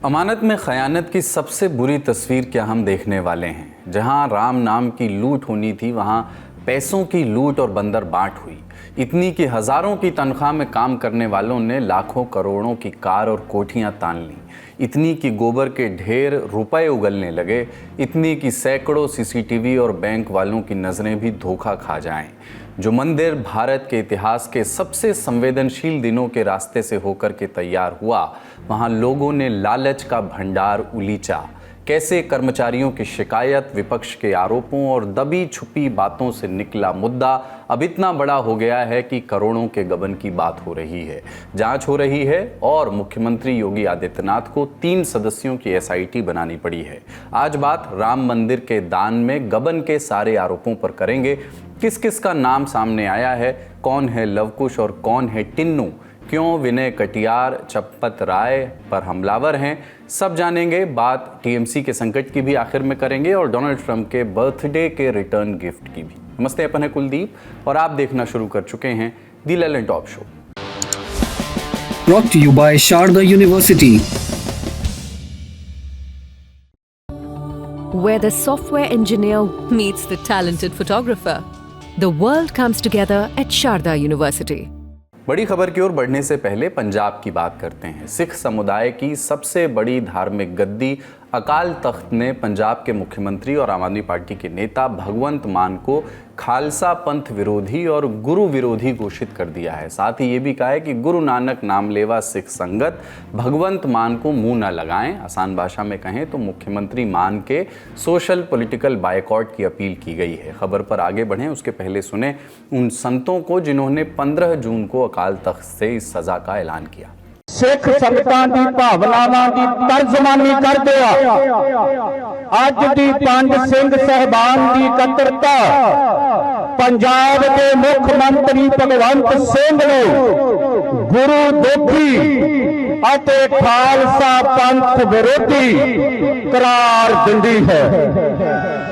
अमानत में खयानत की सबसे बुरी तस्वीर क्या हम देखने वाले हैं। जहां राम नाम की लूट होनी थी वहां पैसों की लूट और बंदर बांट हुई। इतनी कि हज़ारों की तनख्वाह में काम करने वालों ने लाखों करोड़ों की कार और कोठियां तान लीं। इतनी कि गोबर के ढेर रुपए उगलने लगे। इतनी कि सैकड़ों सीसीटीवी और बैंक वालों की नज़रें भी धोखा खा जाएं। जो मंदिर भारत के इतिहास के सबसे संवेदनशील दिनों के रास्ते से होकर के तैयार हुआ, वहां लोगों ने लालच का भंडार उलीचा। कैसे कर्मचारियों की शिकायत, विपक्ष के आरोपों और दबी छुपी बातों से निकला मुद्दा अब इतना बड़ा हो गया है कि करोड़ों के गबन की बात हो रही है। जांच हो रही है और मुख्यमंत्री योगी आदित्यनाथ को 3 सदस्यों की एसआईटी बनानी पड़ी है। आज बात राम मंदिर के दान में गबन के सारे आरोपों पर करेंगे। किस किस का नाम सामने आया है, कौन है लवकुश और कौन है टिन्नू, क्यों विनय कटियार चप्पत राय पर हमलावर हैं, सब जानेंगे। बात टीएमसी के संकट की भी आखिर में करेंगे और डोनाल्ड ट्रंप के बर्थडे के रिटर्न गिफ्ट की भी। नमस्ते, अपन है कुलदीप और आप देखना शुरू कर चुके हैं the Lallantop show. Brought to you by Sharda University. Where the software engineer meets the talented photographer, the world comes together at Sharda University. बड़ी खबर की ओर बढ़ने से पहले पंजाब की बात करते हैं। सिख समुदाय की सबसे बड़ी धार्मिक गद्दी अकाल तख्त ने पंजाब के मुख्यमंत्री और आम आदमी पार्टी के नेता भगवंत मान को खालसा पंथ विरोधी और गुरु विरोधी घोषित कर दिया है। साथ ही ये भी कहा है कि गुरु नानक नाम लेवा सिख संगत भगवंत मान को मुंह न लगाएं। आसान भाषा में कहें तो मुख्यमंत्री मान के सोशल पॉलिटिकल बायकॉट की अपील की गई है। खबर पर आगे बढ़ें उसके पहले सुने उन संतों को जिन्होंने 15 जून को अकाल तख्त से इस सजा का ऐलान किया। सिख संगतां दी भावनावां दी तर्जमानी करदे अज दी पंज सिंह साहिबान दी इकत्तरता पंजाब के मुख मंत्री भगवंत सिंह ने गुरु दोखी अते खालसा पंथ विरोधी करार दिंदी है।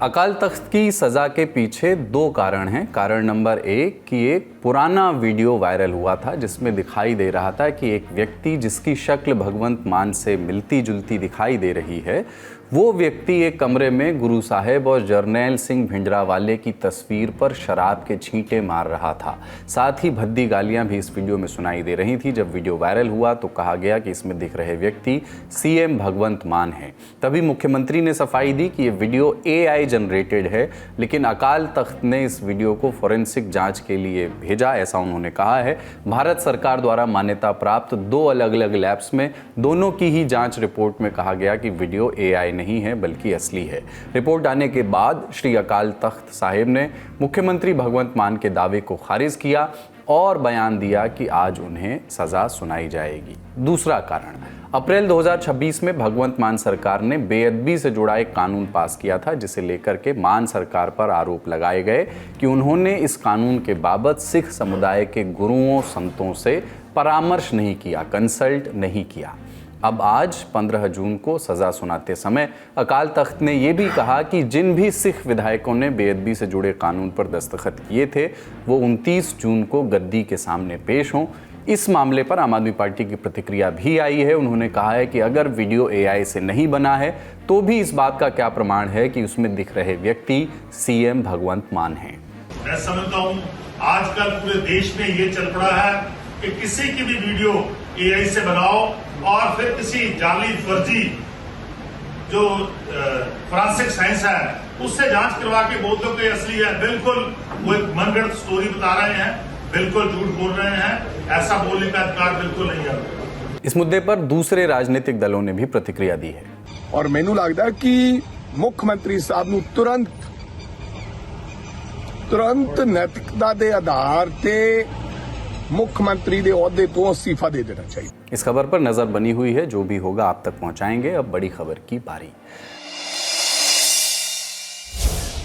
अकाल तख्त की सज़ा के पीछे 2 कारण हैं। कारण नंबर 1 कि एक पुराना वीडियो वायरल हुआ था जिसमें दिखाई दे रहा था कि एक व्यक्ति जिसकी शक्ल भगवंत मान से मिलती जुलती दिखाई दे रही है, वो व्यक्ति एक कमरे में गुरु साहेब और जरनैल सिंह भिंडरावाले की तस्वीर पर शराब के छींटे मार रहा था। साथ ही भद्दी गालियां भी इस वीडियो में सुनाई दे रही थी। जब वीडियो वायरल हुआ तो कहा गया कि इसमें दिख रहे व्यक्ति सीएम भगवंत मान हैं। तभी मुख्यमंत्री ने सफाई दी कि ये वीडियो AI जनरेटेड है, लेकिन अकाल तख्त ने इस वीडियो को फॉरेंसिक जाँच के लिए भेजा, ऐसा उन्होंने कहा है। भारत सरकार द्वारा मान्यता प्राप्त 2 अलग अलग लैब्स में दोनों की ही जाँच रिपोर्ट में कहा गया कि वीडियो AI नहीं है बल्कि असली है। रिपोर्ट आने के बाद श्री अकाल तख्त साहिब ने मुख्यमंत्री भगवंत मान के दावे को खारिज किया और बयान दिया कि आज उन्हें सजा सुनाई जाएगी। दूसरा कारण, अप्रैल 2026 में भगवंत मान सरकार ने बेअदबी से जुड़ा एक कानून पास किया था, जिसे लेकर के मान सरकार पर आरोप लगाए गए कि उन्होंने इस कानून के बाबत सिख समुदाय के गुरुओं संतों से परामर्श नहीं किया, कंसल्ट नहीं किया। अब आज 15 जून को सज़ा सुनाते समय अकाल तख्त ने यह भी कहा कि जिन भी सिख विधायकों ने बेअदबी से जुड़े कानून पर दस्तखत किए थे वो 29 जून को गद्दी के सामने पेश हों। इस मामले पर आम आदमी पार्टी की प्रतिक्रिया भी आई है। उन्होंने कहा है कि अगर वीडियो AI से नहीं बना है तो भी इस बात का क्या प्रमाण है कि उसमें दिख रहे व्यक्ति सीएम भगवंत मान हैं। मैं समझता हूं आजकल पूरे देश में ये चल पड़ा है कि किसी की भी वीडियो AI से बनाओ और फिर किसी जाली फर्जी जो फॉरेंसिक साइंस है उससे जांच करवा के बोल दो कि असली है। बिल्कुल वो एक मनगढ़ंत स्टोरी बता रहे हैं, बिल्कुल झूठ बोल रहे हैं। ऐसा बोलने का अधिकार बिल्कुल नहीं है। इस मुद्दे पर दूसरे राजनीतिक दलों ने भी प्रतिक्रिया दी है और मैनू लगता है कि मुख्यमंत्री साहब नूं तुरंत नैतिकता के आधार पे मुख्यमंत्री के ओहदे तो इस्तीफा दे देना चाहिए। इस खबर पर नजर बनी हुई है, जो भी होगा आप तक पहुंचाएंगे। अब बड़ी खबर की बारी।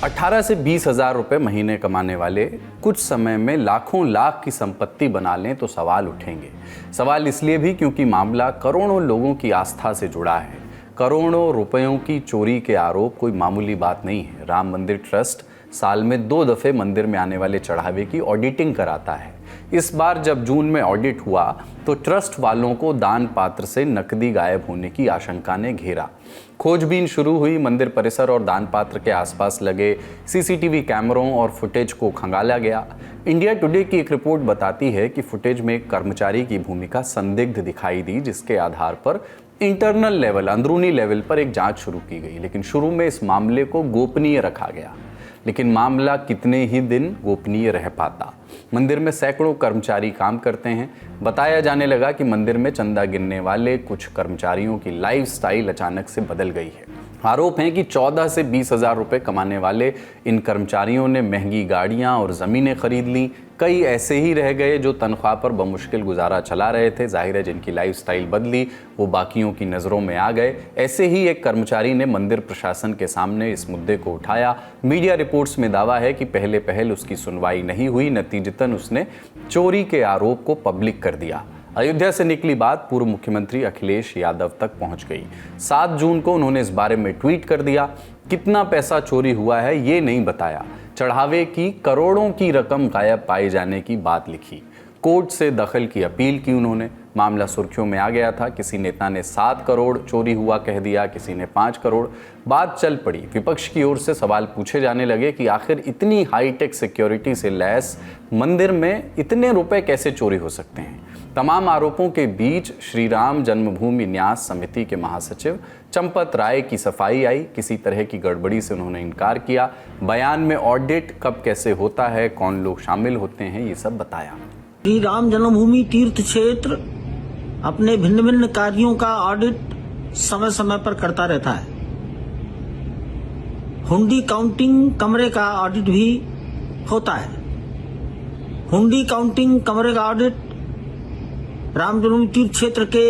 18 से 20 हजार रुपए महीने कमाने वाले कुछ समय में लाखों लाख की संपत्ति बना लें तो सवाल उठेंगे। सवाल इसलिए भी क्योंकि मामला करोड़ों लोगों की आस्था से जुड़ा है। करोड़ों रुपयों की चोरी के आरोप कोई मामूली बात नहीं है। राम मंदिर ट्रस्ट साल में 2 दफे मंदिर में आने वाले चढ़ावे की ऑडिटिंग कराता है। इस बार जब जून में ऑडिट हुआ तो ट्रस्ट वालों को दान पात्र से नकदी गायब होने की आशंका ने घेरा। खोजबीन शुरू हुई। मंदिर परिसर और दान पात्र के आसपास लगे सीसीटीवी कैमरों और फुटेज को खंगाला गया। इंडिया टुडे की एक रिपोर्ट बताती है कि फुटेज में एक कर्मचारी की भूमिका संदिग्ध दिखाई दी, जिसके आधार पर इंटरनल लेवल, अंदरूनी लेवल पर एक जांच शुरू की गई। लेकिन शुरू में इस मामले को गोपनीय रखा गया, लेकिन मामला कितने ही दिन गोपनीय रह पाता। मंदिर में सैकड़ों कर्मचारी काम करते हैं। बताया जाने लगा कि मंदिर में चंदा गिनने वाले कुछ कर्मचारियों की लाइफस्टाइल अचानक से बदल गई है। आरोप है कि 14 से 20 हज़ार रुपये कमाने वाले इन कर्मचारियों ने महंगी गाड़ियां और ज़मीनें खरीद ली। कई ऐसे ही रह गए जो तनख्वाह पर बमुश्किल गुजारा चला रहे थे। जाहिर है जिनकी लाइफस्टाइल बदली वो बाकियों की नज़रों में आ गए। ऐसे ही एक कर्मचारी ने मंदिर प्रशासन के सामने इस मुद्दे को उठाया। मीडिया रिपोर्ट्स में दावा है कि पहले उसकी सुनवाई नहीं हुई। नतीजतन उसने चोरी के आरोप को पब्लिक कर दिया। अयोध्या से निकली बात पूर्व मुख्यमंत्री अखिलेश यादव तक पहुंच गई। 7 जून को उन्होंने इस बारे में ट्वीट कर दिया। कितना पैसा चोरी हुआ है ये नहीं बताया। चढ़ावे की करोड़ों की रकम गायब पाए जाने की बात लिखी। कोर्ट से दखल की अपील की उन्होंने। मामला सुर्खियों में आ गया था। किसी नेता ने 7 करोड़ चोरी हुआ कह दिया, किसी ने 5 करोड़। बात चल पड़ी। विपक्ष की ओर से सवाल पूछे जाने लगे कि आखिर इतनी हाईटेक सिक्योरिटी से लैस मंदिर में इतने रुपए कैसे चोरी हो सकते हैं। तमाम आरोपों के बीच श्री राम जन्मभूमि न्यास समिति के महासचिव चंपत राय की सफाई आई। किसी तरह की गड़बड़ी से उन्होंने इनकार किया। बयान में ऑडिट कब कैसे होता है, कौन लोग शामिल होते हैं, ये सब बताया। श्री राम जन्मभूमि तीर्थ क्षेत्र अपने भिन्न भिन्न कार्यों का ऑडिट समय समय पर करता रहता है। हुंडी काउंटिंग कमरे का ऑडिट भी होता है। हुंडी काउंटिंग कमरे का ऑडिट राम जन्मभूमि तीर्थ क्षेत्र के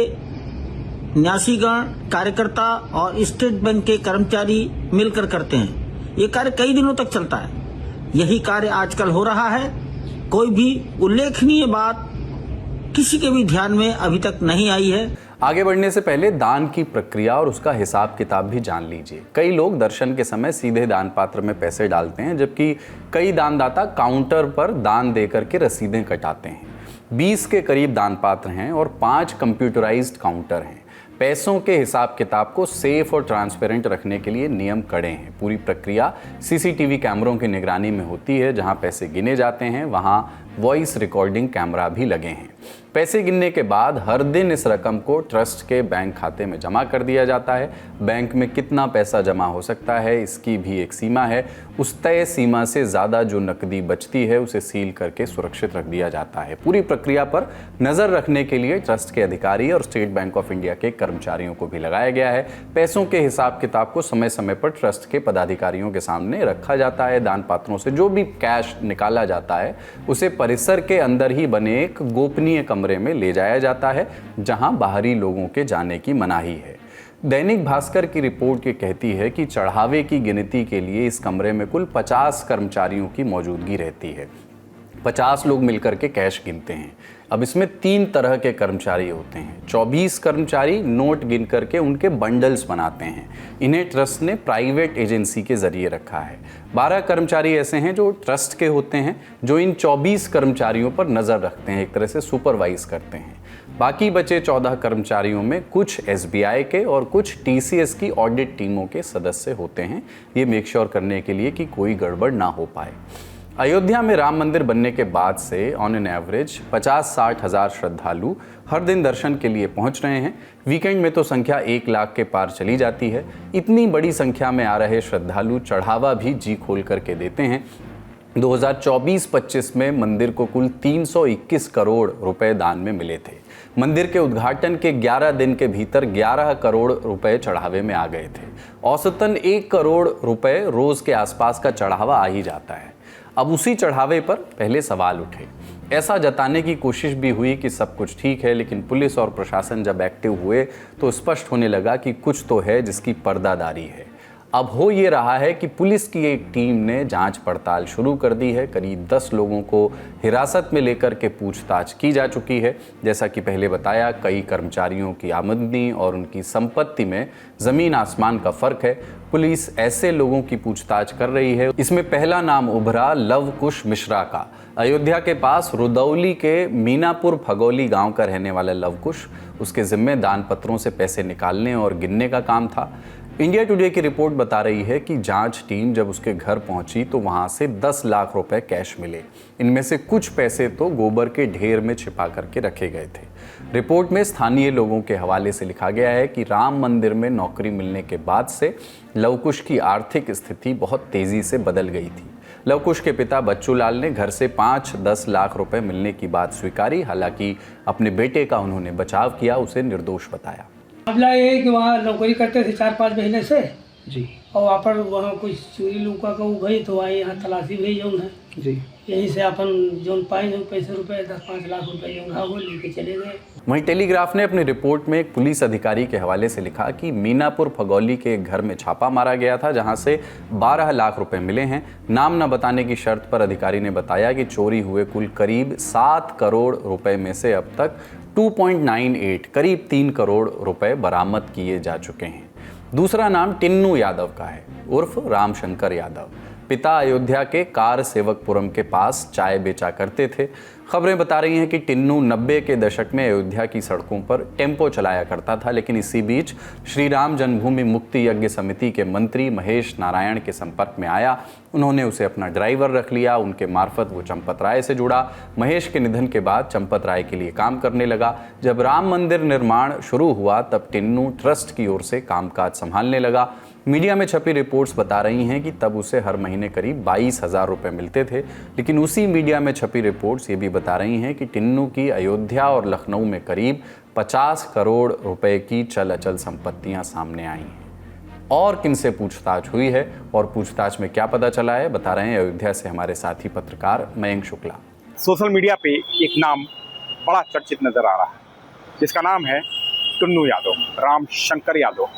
न्यासीगण, कार्यकर्ता और स्टेट बैंक के कर्मचारी मिलकर करते हैं। ये कार्य कई दिनों तक चलता है। यही कार्य आजकल हो रहा है। कोई भी उल्लेखनीय बात किसी के भी ध्यान में अभी तक नहीं आई है। आगे बढ़ने से पहले दान की प्रक्रिया और उसका हिसाब किताब भी जान लीजिए। कई लोग दर्शन के समय सीधे दान पात्र में पैसे डालते हैं, जबकि कई दानदाता काउंटर पर दान देकर के रसीदें कटाते हैं। 20 के करीब दान पात्र हैं और 5 कंप्यूटराइज्ड काउंटर हैं। पैसों के हिसाब किताब को सेफ और ट्रांसपेरेंट रखने के लिए नियम कड़े हैं। पूरी प्रक्रिया सीसीटीवी कैमरों की निगरानी में होती है। जहां पैसे गिने जाते हैं वहां वॉइस रिकॉर्डिंग कैमरा भी लगे हैं। पैसे गिनने के बाद हर दिन इस रकम को ट्रस्ट के बैंक खाते में जमा कर दिया जाता है। बैंक में कितना पैसा जमा हो सकता है इसकी भी एक सीमा है। उस तय सीमा से ज़्यादा जो नकदी बचती है उसे सील करके सुरक्षित रख दिया जाता है। पूरी प्रक्रिया पर नज़र रखने के लिए ट्रस्ट के अधिकारी और स्टेट बैंक ऑफ इंडिया के कर्मचारियों को भी लगाया गया है। पैसों के हिसाब किताब को समय समय पर ट्रस्ट के पदाधिकारियों के सामने रखा जाता है। दान पात्रों से जो भी कैश निकाला जाता है उसे परिसर के अंदर ही बने एक गोपनीय कमरे में ले जाया जाता है, जहां बाहरी लोगों के जाने की मनाही है। दैनिक भास्कर की रिपोर्ट ये कहती है कि चढ़ावे की गिनती के लिए इस कमरे में कुल 50 कर्मचारियों की मौजूदगी रहती है। 50 लोग मिलकर के कैश गिनते हैं। अब इसमें 3 तरह के कर्मचारी होते हैं। 24 कर्मचारी नोट गिन करके उनके बंडल्स बनाते हैं। इन्हें ट्रस्ट ने प्राइवेट एजेंसी के जरिए रखा है। 12 कर्मचारी ऐसे हैं जो ट्रस्ट के होते हैं, जो इन 24 कर्मचारियों पर नज़र रखते हैं, एक तरह से सुपरवाइज करते हैं। बाकी बचे 14 कर्मचारियों में कुछ SBI के और कुछ TCS की ऑडिट टीमों के सदस्य होते हैं, ये मेक श्योर करने के लिए कि कोई गड़बड़ ना हो पाए। अयोध्या में राम मंदिर बनने के बाद से ऑन एन एवरेज 50-60 हज़ार श्रद्धालु हर दिन दर्शन के लिए पहुंच रहे हैं। वीकेंड में तो संख्या 1 लाख के पार चली जाती है। इतनी बड़ी संख्या में आ रहे श्रद्धालु चढ़ावा भी जी खोल करके देते हैं। 2024-25 में मंदिर को कुल 321 करोड़ रुपए दान में मिले थे। मंदिर के उद्घाटन के 11 दिन के भीतर 11 करोड़ रुपए चढ़ावे में आ गए थे। औसतन 1 करोड़ रुपए रोज के आसपास का चढ़ावा आ ही जाता है। अब उसी चढ़ावे पर पहले सवाल उठे। ऐसा जताने की कोशिश भी हुई कि सब कुछ ठीक है, लेकिन पुलिस और प्रशासन जब एक्टिव हुए तो स्पष्ट होने लगा कि कुछ तो है जिसकी पर्दादारी है। अब हो ये रहा है कि पुलिस की एक टीम ने जांच पड़ताल शुरू कर दी है। करीब 10 लोगों को हिरासत में लेकर के पूछताछ की जा चुकी है। जैसा कि पहले बताया, कई कर्मचारियों की आमदनी और उनकी संपत्ति में ज़मीन आसमान का फ़र्क है। पुलिस ऐसे लोगों की पूछताछ कर रही है। इसमें पहला नाम उभरा लव कुश मिश्रा का। अयोध्या के पास रुदौली के मीनापुर फगोली गांव का रहने वाला लव कुश, उसके जिम्मे दान पत्रों से पैसे निकालने और गिनने का काम था। इंडिया टुडे की रिपोर्ट बता रही है कि जांच टीम जब उसके घर पहुंची तो वहां से 10 लाख रुपए कैश मिले। इनमें से कुछ पैसे तो गोबर के ढेर में छिपा करके रखे गए थे। रिपोर्ट में स्थानीय लोगों के हवाले से लिखा गया है कि राम मंदिर में नौकरी मिलने के बाद से लवकुश की आर्थिक स्थिति बहुत तेजी से बदल गई थी। लवकुश के पिता बच्चू लाल ने घर से 5-10 लाख रुपए मिलने की बात स्वीकारी। हालांकि अपने बेटे का उन्होंने बचाव किया, उसे निर्दोष बताया। मामला ये है कि वहाँ नौकरी करते थे 4-5 महीने से जी। और वहाँ पर वहाँ कुछ चोरी लुका का गई तो वहाँ यहाँ तलाशी भी जौन है जी। यहीं से अपन जौन पाए जो पैसे रुपए 10-5 लाख रुपए जौन है वो लेके चले गए। वहीं टेलीग्राफ ने अपनी रिपोर्ट में एक पुलिस अधिकारी के हवाले से लिखा कि मीनापुर फगौली के एक घर में छापा मारा गया था, जहां से 12 लाख रुपए मिले हैं। नाम न बताने की शर्त पर अधिकारी ने बताया कि चोरी हुए कुल करीब 7 करोड़ रुपए में से अब तक 2.98 करीब 3 करोड़ रुपए बरामद किए जा चुके हैं। दूसरा नाम टिन्नू यादव का है, उर्फ रामशंकर यादव। पिता अयोध्या के कार सेवकपुरम के पास चाय बेचा करते थे। खबरें बता रही हैं कि टिन्नू 90 के दशक में अयोध्या की सड़कों पर टेम्पो चलाया करता था, लेकिन इसी बीच श्री राम जन्मभूमि मुक्ति यज्ञ समिति के मंत्री महेश नारायण के संपर्क में आया। उन्होंने उसे अपना ड्राइवर रख लिया। उनके मार्फत वो चंपत राय से जुड़ा। महेश के निधन के बाद चंपत राय के लिए काम करने लगा। जब राम मंदिर निर्माण शुरू हुआ तब टिन्नू ट्रस्ट की ओर से कामकाज संभालने लगा। मीडिया में छपी रिपोर्ट्स बता रही हैं कि तब उसे हर महीने करीब 22,000 रुपए मिलते थे, लेकिन उसी मीडिया में छपी रिपोर्ट्स ये भी बता रही हैं कि टिन्नू की अयोध्या और लखनऊ में करीब 50 करोड़ रुपए की चल अचल संपत्तियां सामने आई हैं। और किनसे पूछताछ हुई है और पूछताछ में क्या पता चला है, बता रहे हैं अयोध्या से हमारे साथी पत्रकार मयंक शुक्ला। सोशल मीडिया पे एक नाम बड़ा चर्चित नजर आ रहा है, जिसका नाम है टिन्नू यादव, रामशंकर यादव,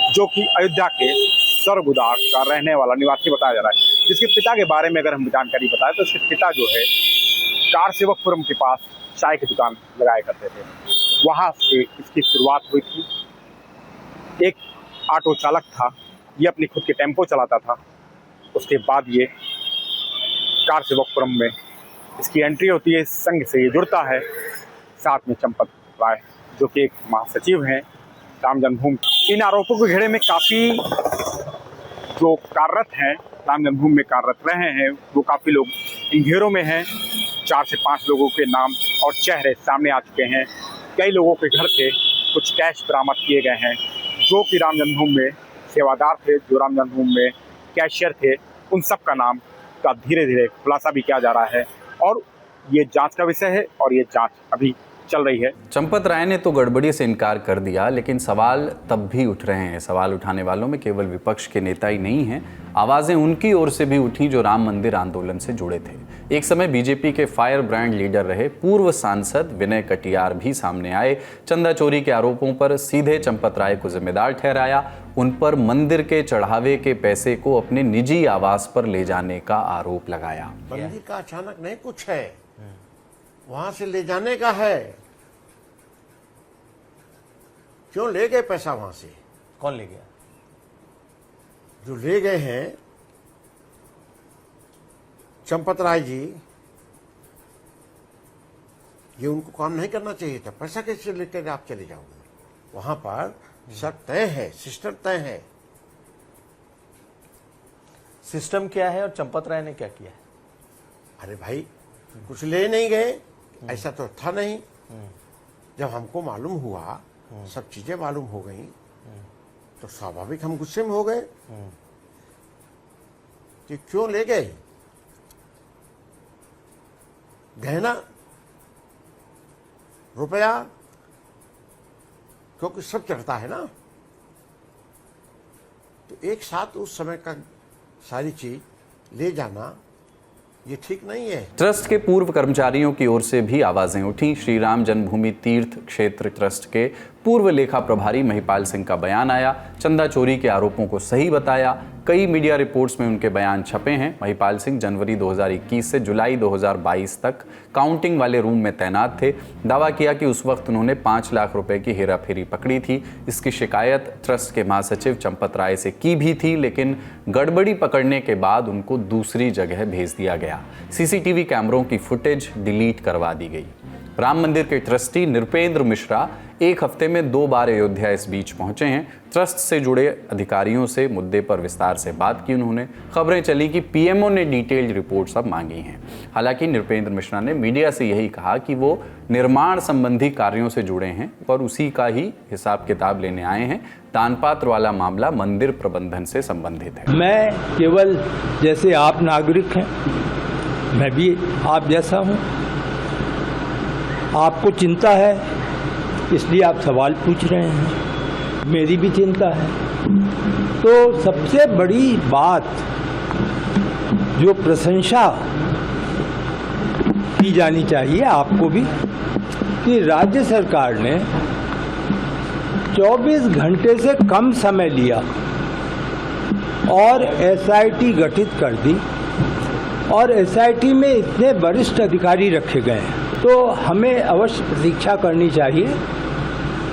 जो कि अयोध्या के सरगुदार का रहने वाला निवासी बताया जा रहा है। जिसके पिता के बारे में अगर हम जानकारी बताएं तो उसके पिता जो है कार सेवकपुरम के पास चाय की दुकान लगाया करते थे। वहाँ से इसकी शुरुआत हुई थी। एक ऑटो चालक था, ये अपनी खुद के टेम्पो चलाता था। उसके बाद ये कार सेवकपुरम में इसकी एंट्री होती है, इस संघ से ये जुड़ता है। साथ में चंपत राय जो कि एक महासचिव हैं राम जन्मभूमि। इन आरोपों के घेरे में काफ़ी जो कार्यरत हैं, राम जन्मभूमि में कार्यरत रहे हैं, वो काफ़ी लोग इन घेरों में हैं। 4 से 5 लोगों के नाम और चेहरे सामने आ चुके हैं। कई लोगों के घर से कुछ कैश बरामद किए गए हैं, जो कि राम जन्मभूमि में सेवादार थे, जो राम जन्मभूमि में कैशियर थे। उन सब का नाम का धीरे धीरे खुलासा भी किया जा रहा है और ये जांच का विषय है और ये जांच अभी चल रही है। चंपत राय ने तो गड़बड़ी से इनकार कर दिया, लेकिन सवाल तब भी उठ रहे हैं। सवाल उठाने वालों में केवल विपक्ष के नेता ही नहीं हैं, आवाजें उनकी ओर से भी उठी जो राम मंदिर आंदोलन से जुड़े थे। एक समय बीजेपी के फायर ब्रांड लीडर रहे पूर्व सांसद विनय कटियार भी सामने आए। चंदा चोरी के आरोपों पर सीधे चंपत राय को जिम्मेदार ठहराया। उन पर मंदिर के चढ़ावे के पैसे को अपने निजी आवास पर ले जाने का आरोप लगाया। मंदिर का अचानक नहीं कुछ है, वहां से ले जाने का है। क्यों ले गए पैसा वहां से? कौन ले गया? जो ले गए हैं चंपत राय जी, ये उनको काम नहीं करना चाहिए था। पैसा कैसे लेकर आप चले जाओगे? वहां पर सब तय है, सिस्टम तय है। सिस्टम क्या है और चंपत राय ने क्या किया है? अरे भाई, कुछ ले नहीं गए, ऐसा तो था नहीं। जब हमको मालूम हुआ, सब चीजें मालूम हो गई, तो स्वाभाविक हम गुस्से में हो गए कि क्यों ले गए। गहना, रुपया, क्योंकि सब चढ़ता है ना, तो एक साथ उस समय का सारी चीज ले जाना ये ठीक नहीं है। ट्रस्ट के पूर्व कर्मचारियों की ओर से भी आवाजें उठी। श्री राम जन्मभूमि तीर्थ क्षेत्र ट्रस्ट के पूर्व लेखा प्रभारी महिपाल सिंह का बयान आया। चंदा चोरी के आरोपों को सही बताया। कई मीडिया रिपोर्ट्स में उनके बयान छपे हैं। महिपाल सिंह जनवरी 2021 से जुलाई 2022 तक काउंटिंग वाले रूम में तैनात थे। दावा किया कि उस वक्त उन्होंने 5 लाख रुपए की हेराफेरी पकड़ी थी। इसकी शिकायत ट्रस्ट के महासचिव चंपत राय से की भी थी, लेकिन गड़बड़ी पकड़ने के बाद उनको दूसरी जगह भेज दिया गया। सीसीटीवी कैमरों की फुटेज डिलीट करवा दी गई। राम मंदिर के ट्रस्टी नृपेंद्र मिश्रा 1 हफ्ते में 2 बार अयोध्या इस बीच पहुंचे हैं। ट्रस्ट से जुड़े अधिकारियों से मुद्दे पर विस्तार से बात की उन्होंने। खबरें चली कि पीएमओ ने डिटेल्ड रिपोर्ट्स अब मांगी हैं। हालांकि नृपेंद्र मिश्रा ने मीडिया से यही कहा कि वो निर्माण संबंधी कार्यों से जुड़े हैं और उसी का ही हिसाब किताब लेने आए हैं। दानपात्र वाला मामला मंदिर प्रबंधन से संबंधित है। मैं केवल जैसे आप नागरिक हैं, मैं भी आप जैसा हूं। आपको चिंता है इसलिए आप सवाल पूछ रहे हैं, मेरी भी चिंता है। तो सबसे बड़ी बात जो प्रशंसा की जानी चाहिए आपको भी, कि राज्य सरकार ने 24 घंटे से कम समय लिया और एसआईटी गठित कर दी और एसआईटी में इतने वरिष्ठ अधिकारी रखे गए हैं। तो हमें अवश्य प्रतीक्षा करनी चाहिए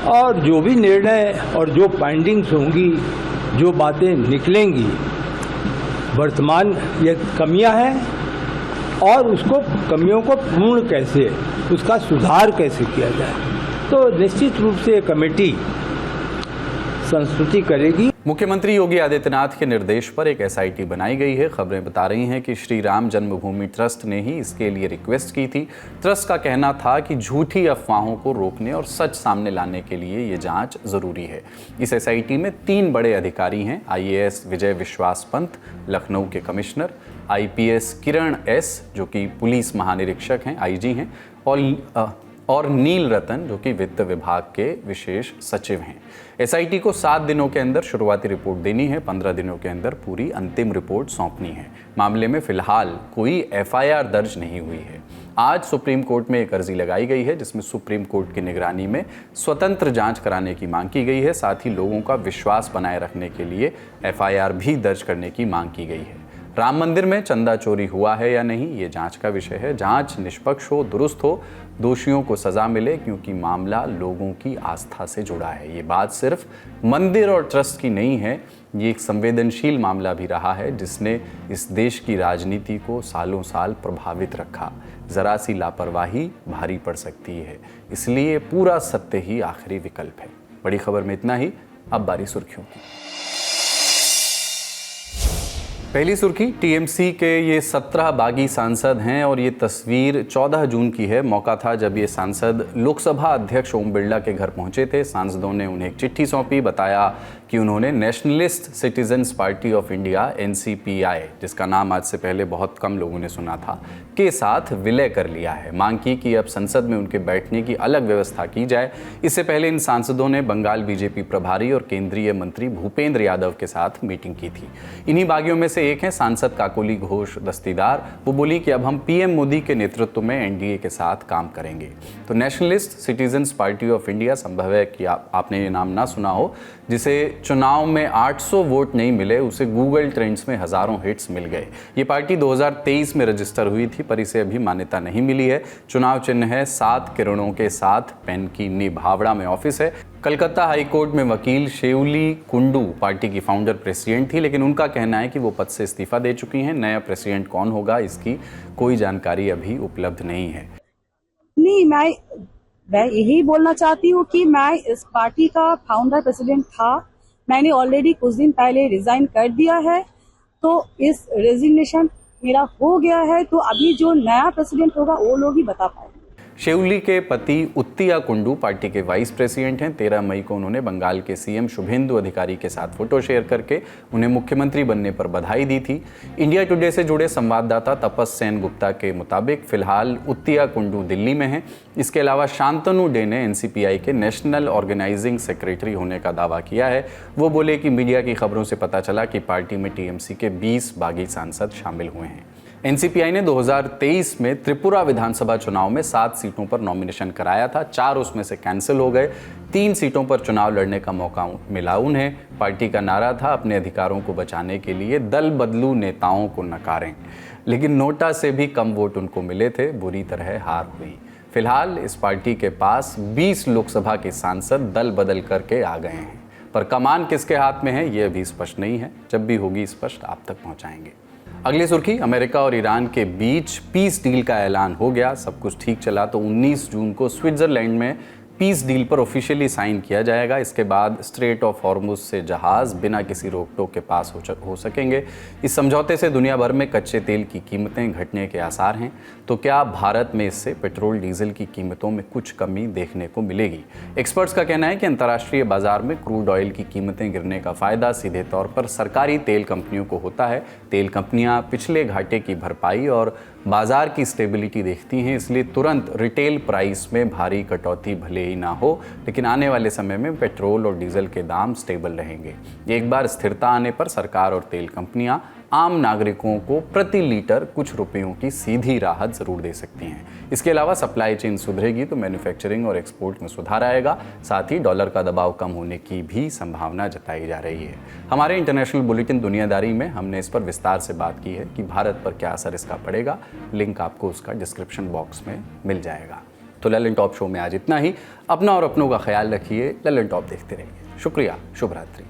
और जो भी निर्णय और जो फाइंडिंग्स होंगी, जो बातें निकलेंगी, वर्तमान ये कमियां हैं और उसको कमियों को पूर्ण कैसे, उसका सुधार कैसे किया जाए, तो निश्चित रूप से ये कमेटी संस्तुति करेगी। मुख्यमंत्री योगी आदित्यनाथ के निर्देश पर एक एसआईटी बनाई गई है। खबरें बता रही हैं कि श्री राम जन्मभूमि ट्रस्ट ने ही इसके लिए रिक्वेस्ट की थी। ट्रस्ट का कहना था कि झूठी अफवाहों को रोकने और सच सामने लाने के लिए ये जांच जरूरी है। इस एसआईटी में 3 बड़े अधिकारी हैं। आईएएस विजय विश्वास पंत, लखनऊ के कमिश्नर, आईपीएस किरण एस, जो कि पुलिस महानिरीक्षक हैं, आईजी हैं, और नील रतन, जो कि वित्त विभाग के विशेष सचिव हैं। एसआईटी को 7 दिनों के अंदर शुरुआती रिपोर्ट देनी है। 15 दिनों के अंदर पूरी अंतिम रिपोर्ट सौंपनी है। मामले में फिलहाल कोई एफआईआर दर्ज नहीं हुई है। आज सुप्रीम कोर्ट में एक अर्जी लगाई गई है जिसमें सुप्रीम कोर्ट की निगरानी में स्वतंत्र जांच कराने की मांग की गई है। साथ ही लोगों का विश्वास बनाए रखने के लिए एफआईआर भी दर्ज करने की मांग की गई है। राम मंदिर में चंदा चोरी हुआ है या नहीं, ये जांच का विषय है। जांच निष्पक्ष हो, दुरुस्त हो, दोषियों को सजा मिले, क्योंकि मामला लोगों की आस्था से जुड़ा है। ये बात सिर्फ मंदिर और ट्रस्ट की नहीं है, ये एक संवेदनशील मामला भी रहा है जिसने इस देश की राजनीति को सालों साल प्रभावित रखा। जरा सी लापरवाही भारी पड़ सकती है, इसलिए पूरा सत्य ही आखिरी विकल्प है। बड़ी खबर में इतना ही। अब बारी सुर्खियों की। पहली सुर्खी, टीएमसी के ये 17 बागी सांसद हैं और ये तस्वीर 14 जून की है। मौका था जब ये सांसद लोकसभा अध्यक्ष ओम बिरला के घर पहुंचे थे। सांसदों ने उन्हें एक चिट्ठी सौंपी, बताया कि उन्होंने nationalist citizens party of India NCPI, जिसका नाम आज से पहले बहुत कम लोगों ने सुना था, के साथ विलय कर लिया है। मांग की कि अब संसद में उनके बैठने की अलग व्यवस्था की जाए। इससे पहले इन सांसदों ने बंगाल बीजेपी प्रभारी और केंद्रीय मंत्री भूपेंद्र यादव के साथ मीटिंग की थी। इन्हीं बागियों में से एक हैं सांसद काकोली घोष दस्तीदार। वो बोली कि अब हम पीएम मोदी के नेतृत्व में एनडीए के साथ काम करेंगे। तो nationalist citizens party of India, संभव है कि आपने ये नाम ना सुना हो, जिसे चुनाव में 800 वोट नहीं मिले, उसे गूगल ट्रेंड्स में हजारों हिट्स मिल गए। ये पार्टी 2023 में रजिस्टर हुई थी, पर इसे अभी मान्यता नहीं मिली है। चुनाव चिन्ह है 7 किरणों के साथ पेन की नींव। हावड़ा में ऑफिस है। कलकत्ता हाईकोर्ट में वकील शेउली कुंडू पार्टी की फाउंडर प्रेसिडेंट थी, लेकिन उनका कहना है कि वो पद से इस्तीफा दे चुकी हैं। नया प्रेसिडेंट कौन होगा, इसकी कोई जानकारी अभी उपलब्ध नहीं है। नहीं, मैं यही बोलना चाहती हूँ कि मैं इस पार्टी का फाउंडर प्रेसिडेंट था। मैंने ऑलरेडी कुछ दिन पहले रिजाइन कर दिया है, तो इस रेजिग्नेशन मेरा हो गया है। तो अभी जो नया प्रेसिडेंट होगा वो लोग ही बता पाएंगे। शेउली के पति उत्तिया कुंडू पार्टी के वाइस प्रेसिडेंट हैं। 13 मई को उन्होंने बंगाल के सीएम शुभेंदु अधिकारी के साथ फोटो शेयर करके उन्हें मुख्यमंत्री बनने पर बधाई दी थी। इंडिया टुडे से जुड़े संवाददाता तपस सेन गुप्ता के मुताबिक फिलहाल उत्तिया कुंडू दिल्ली में हैं। इसके अलावा शांतनु डे ने एनसीपीआई के नेशनल ऑर्गेनाइजिंग सेक्रेटरी होने का दावा किया है। वो बोले कि मीडिया की खबरों से पता चला कि पार्टी में टीएमसी के 20 बागी सांसद शामिल हुए हैं। एनसीपीआई ने 2023 में त्रिपुरा विधानसभा चुनाव में 7 सीटों पर नॉमिनेशन कराया था, 4 उसमें से कैंसिल हो गए। 3 सीटों पर चुनाव लड़ने का मौका मिला उन्हें। पार्टी का नारा था अपने अधिकारों को बचाने के लिए दल बदलू नेताओं को नकारें, लेकिन नोटा से भी कम वोट उनको मिले थे, बुरी तरह हार हुई। फिलहाल इस पार्टी के पास 20 लोकसभा के सांसद दल बदल करके आ गए हैं, पर कमान किसके हाथ में है ये अभी स्पष्ट नहीं है। जब भी होगी स्पष्ट आप तक पहुंचाएंगे। अगली सुर्खी, अमेरिका और ईरान के बीच पीस डील का ऐलान हो गया। सब कुछ ठीक चला तो 19 जून को स्विट्जरलैंड में पीस डील पर ऑफिशियली साइन किया जाएगा। इसके बाद स्ट्रेट ऑफ हॉर्मुज से जहाज बिना किसी रोक टोक के पास हो सकेंगे। इस समझौते से दुनिया भर में कच्चे तेल की कीमतें घटने के आसार हैं। तो क्या भारत में इससे पेट्रोल डीजल की कीमतों में कुछ कमी देखने को मिलेगी? एक्सपर्ट्स का कहना है कि अंतर्राष्ट्रीय बाजार में क्रूड ऑयल की कीमतें गिरने का फायदा सीधे तौर पर सरकारी तेल कंपनियों को होता है। तेल कंपनियां पिछले घाटे की भरपाई और बाजार की स्टेबिलिटी देखती हैं, इसलिए तुरंत रिटेल प्राइस में भारी कटौती भले ही ना हो, लेकिन आने वाले समय में पेट्रोल और डीजल के दाम स्टेबल रहेंगे। एक बार स्थिरता आने पर सरकार और तेल कंपनियां आम नागरिकों को प्रति लीटर कुछ रुपयों की सीधी राहत जरूर दे सकती हैं। इसके अलावा सप्लाई चेन सुधरेगी तो मैन्युफैक्चरिंग और एक्सपोर्ट में सुधार आएगा। साथ ही डॉलर का दबाव कम होने की भी संभावना जताई जा रही है। हमारे इंटरनेशनल बुलेटिन दुनियादारी में हमने इस पर विस्तार से बात की है कि भारत पर क्या असर इसका पड़ेगा। लिंक आपको उसका डिस्क्रिप्शन बॉक्स में मिल जाएगा। तो ललन टॉप शो में आज इतना ही। अपना और अपनों का ख्याल रखिए। ललन टॉप देखते रहिए। शुक्रिया। शुभ रात्रि।